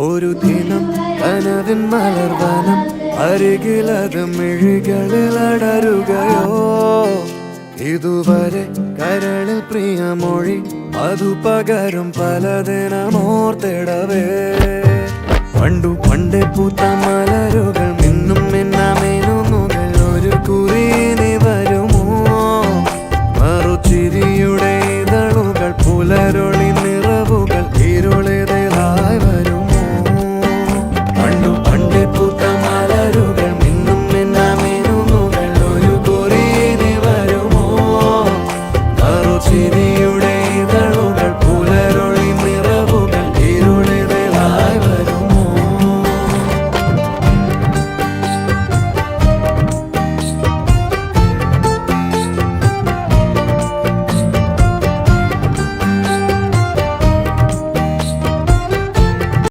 ഒരു ദിനം കനവിൻ മലർവനം അരികിലത് മിഴികളിൽ അടരുകയോ ഇതുവരെ കരളിൽ പ്രിയമൊഴി അതു പകരും പലതിനമോർത്തിടവേ പണ്ടു പണ്ടേ പൂത്ത മലരുകൾ